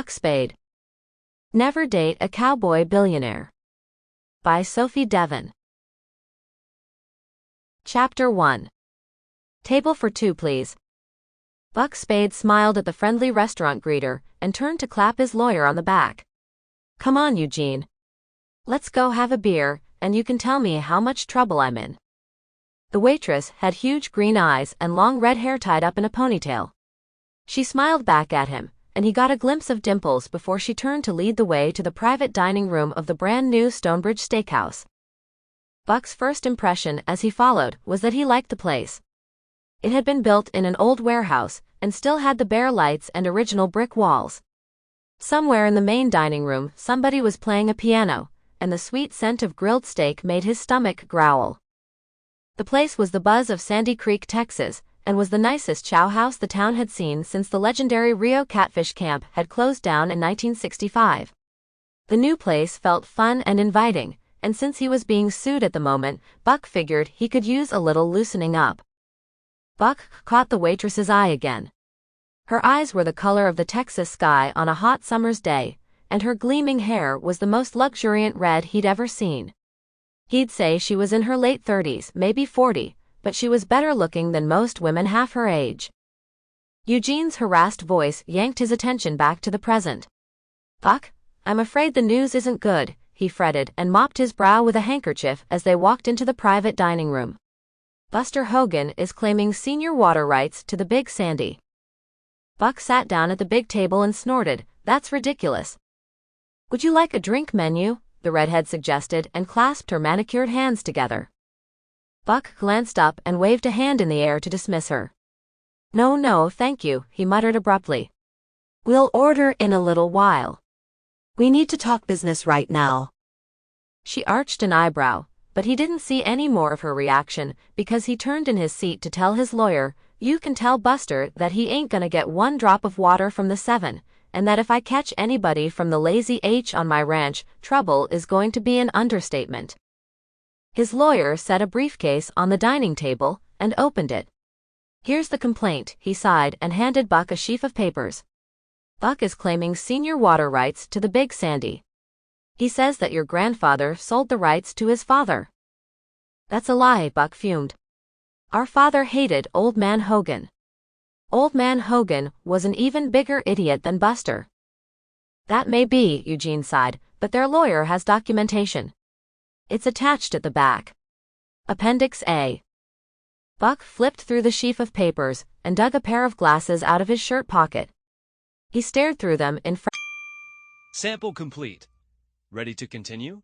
Spade. Never Date a Cowboy Billionaire. By Sophie Devon. Chapter 1. Table for two, please. Spade smiled at the friendly restaurant greeter and turned to clap his lawyer on the back. Come on, Eugene. Let's go have a beer, and you can tell me how much trouble I'm in. The waitress had huge green eyes and long red hair tied up in a ponytail. She smiled back at him, and he got a glimpse of dimples before she turned to lead the way to the private dining room of the brand new Stonebridge Steakhouse. Buck's first impression as he followed was that he liked the place. It had been built in an old warehouse and still had the bare lights and original brick walls. Somewhere in the main dining room, somebody was playing a piano, and the sweet scent of grilled steak made his stomach growl. The place was the buzz of Sandy Creek, Texas, and was the nicest chow house the town had seen since the legendary Rio Catfish Camp had closed down in 1965. The new place felt fun and inviting, and since he was being sued at the moment, Buck figured he could use a little loosening up. Buck caught the waitress's eye again. Her eyes were the color of the Texas sky on a hot summer's day, and her gleaming hair was the most luxuriant red he'd ever seen. He'd say she was in her late 30s, maybe 40, but she was better looking than most women half her age. Eugene's harassed voice yanked his attention back to the present. Buck, I'm afraid the news isn't good, he fretted and mopped his brow with a handkerchief as they walked into the private dining room. Buster Hogan is claiming senior water rights to the Big Sandy. Buck sat down at the big table and snorted, That's ridiculous. Would you like a drink menu? The redhead suggested and clasped her manicured hands together. Buck glanced up and waved a hand in the air to dismiss her. No, thank you, he muttered abruptly. We'll order in a little while. We need to talk business right now. She arched an eyebrow, but he didn't see any more of her reaction because he turned in his seat to tell his lawyer, You can tell Buster that he ain't gonna get one drop of water from the Seven, and that if I catch anybody from the Lazy H on my ranch, trouble is going to be an understatement. His lawyer set a briefcase on the dining table and opened it. Here's the complaint, he sighed and handed Buck a sheaf of papers. Buck is claiming senior water rights to the Big Sandy. He says that your grandfather sold the rights to his father. That's a lie, Buck fumed. Our father hated Old Man Hogan. Old Man Hogan was an even bigger idiot than Buster. That may be, Eugene sighed, but their lawyer has documentation. It's attached at the back. Appendix A. Buck flipped through the sheaf of papers and dug a pair of glasses out of his shirt pocket. He stared through them in Sample complete. Ready to continue?